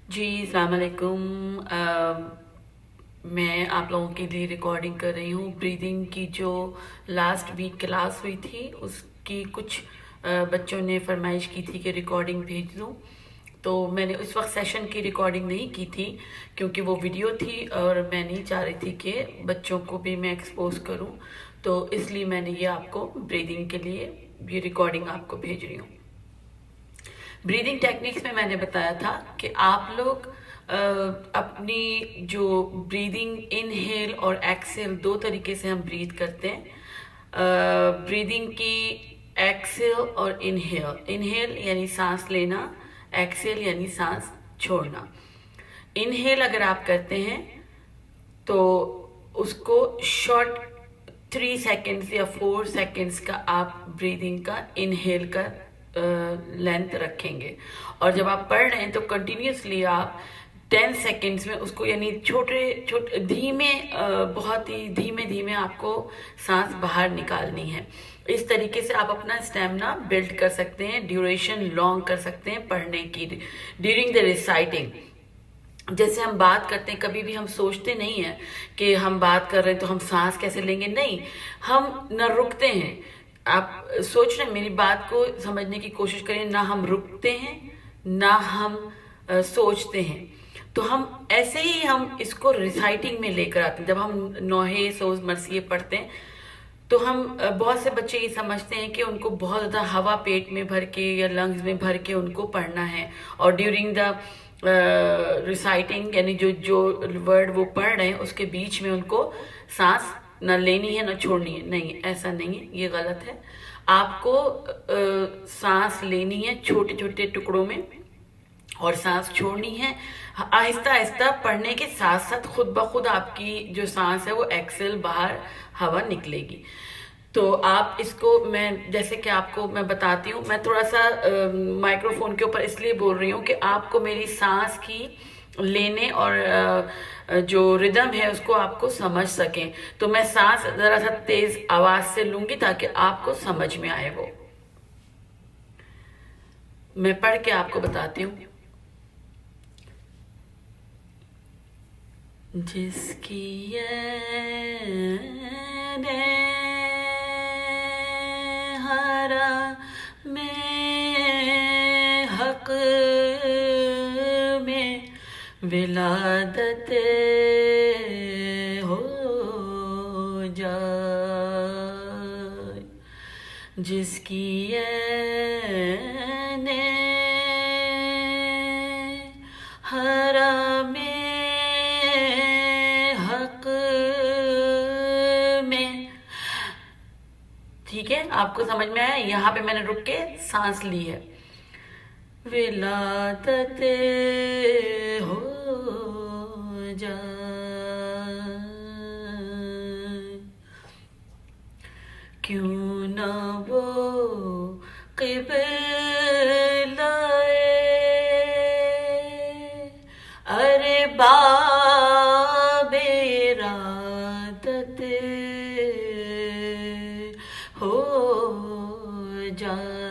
जी अस्सलाम वालेकुम। मैं आप लोगों के लिए रिकॉर्डिंग कर रही हूँ। ब्रीदिंग की जो लास्ट वीक क्लास हुई थी उसकी कुछ बच्चों ने फरमाइश की थी कि रिकॉर्डिंग भेज दूँ, तो मैंने उस वक्त सेशन की रिकॉर्डिंग नहीं की थी क्योंकि वो वीडियो थी और मैं नहीं चाह रही थी कि बच्चों को भी मैं एक्सपोज करूँ, तो इसलिए मैंने ये आपको ब्रीदिंग के लिए ये रिकॉर्डिंग आपको भेज रही हूँ। ब्रीदिंग टेक्निक्स में मैंने बताया था कि आप लोग अपनी जो ब्रीदिंग इनहेल और एक्सेल दो तरीके से हम ब्रीथ करते हैं। ब्रीदिंग की एक्सेल और इनहेल, इनहेल यानी सांस लेना, एक्सेल यानी सांस छोड़ना। इनहेल अगर आप करते हैं तो उसको शॉर्ट 3 सेकेंड्स या 4 सेकेंड्स का आप ब्रीदिंग का इनहेल का लेंथ रखेंगे, और जब आप पढ़ रहे हैं तो कंटिन्यूसली आप 10 सेकेंड्स में उसको यानी छोटे छोटे धीमे बहुत ही धीमे धीमे आपको सांस बाहर निकालनी है। इस तरीके से आप अपना स्टेमिना बिल्ड कर सकते हैं, ड्यूरेशन लॉन्ग कर सकते हैं पढ़ने की ड्यूरिंग द रिसाइटिंग। जैसे हम बात करते हैं, कभी भी हम सोचते नहीं हैं कि हम बात कर रहे हैं तो हम सांस कैसे लेंगे, नहीं, हम न रुकते हैं। आप सोच रहे हैं, मेरी बात को समझने की कोशिश करें, ना हम रुकते हैं ना हम सोचते हैं। तो हम ऐसे ही हम इसको रिसाइटिंग में लेकर आते हैं। जब हम नौहे सोज मरसिए पढ़ते हैं तो हम बहुत से बच्चे ये समझते हैं कि उनको बहुत ज़्यादा हवा पेट में भर के या लंग्स में भर के उनको पढ़ना है, और ड्यूरिंग द रिसाइटिंग यानी जो जो वर्ड वो पढ़ रहे हैं उसके बीच में उनको सांस न लेनी है न छोड़नी है। नहीं, ऐसा नहीं है, ये गलत है। आपको सांस लेनी है छोटे छोटे टुकड़ों में और सांस छोड़नी है आहिस्ता आहिस्ता। पढ़ने के साथ साथ खुद ब खुद आपकी जो सांस है वो एक्सेल बाहर हवा निकलेगी। तो आप इसको, मैं जैसे कि आपको मैं बताती हूँ, मैं थोड़ा सा माइक्रोफोन के ऊपर इसलिए बोल रही हूँ कि आपको मेरी सांस की लेने और जो रिदम है उसको आपको समझ सकें। तो मैं सांस जरा सा तेज आवाज से लूंगी ताकि आपको समझ में आए। वो मैं पढ़ के आपको बताती हूँ। जिसकी हरा में हक में विलादत हो जाए, जिसकी हरा में हक में। ठीक है, आपको समझ में आया? यहाँ पे मैंने रुक के सांस ली है। विलादत हो जाए, क्यों न वो क़िबलाए, अरे बाबे इरादत हो जाए,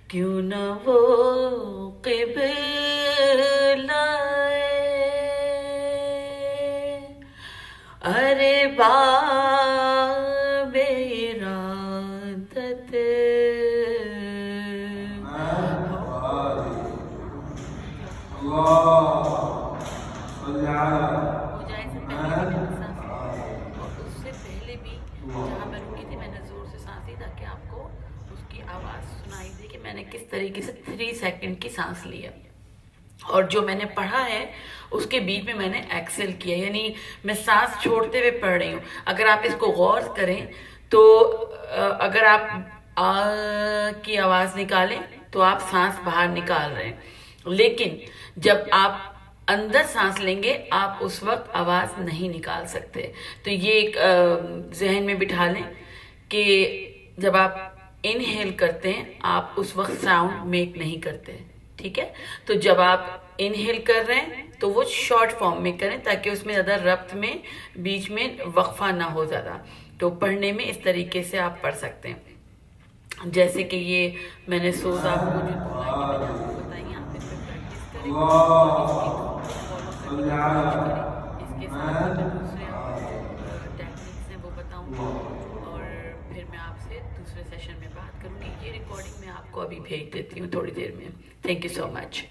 क्यों न वो क़िबलाए, अरे बाबे इरादत हो जाए से पहले भी मैंने सांस ली, और उससे पहले भी जहाँ मैं रुकी थी मैंने जोर से सांस ली ताकि आपको उसकी आवाज़ सुनाई दे कि मैंने किस तरीके से 3 सेकंड की सांस ली है। और जो मैंने पढ़ा है उसके बीच में मैंने एक्सेल किया, यानी मैं सांस छोड़ते हुए पढ़ रही हूँ। अगर आप इसको गौर करें तो अगर आप आ की आवाज़ निकालें तो आप सांस बाहर निकाल रहे हैं, लेकिन जब आप अंदर सांस लेंगे आप उस वक्त आवाज़ नहीं निकाल सकते। तो ये एक जहन में बिठा लें कि जब आप इनहेल करते हैं आप उस वक्त साउंड मेक नहीं करते। ठीक है, तो जब आप इनहेल कर रहे हैं तो वो शॉर्ट फॉर्म में करें ताकि उसमें ज़्यादा रब्त में बीच में वक्फा ना हो ज़्यादा। तो पढ़ने में इस तरीके से आप पढ़ सकते हैं। جیسے کہ یہ میں نے سوز آپ کو جو بولا کہ میں نے آپ کو بتائی آپ اس پہ پریکٹس کریں اور اس کی دھن کو فالو کرنے کی کوشش کریں. اس کے ساتھ ہی میں دوسرے آپ کو جو ٹیکنیکس ہیں وہ بتاؤں گی اور پھر میں آپ سے دوسرے سیشن میں بات کروں گی. یہ ریکارڈنگ میں آپ کو ابھی بھیج دیتی ہوں تھوڑی دیر میں. Thank you so much.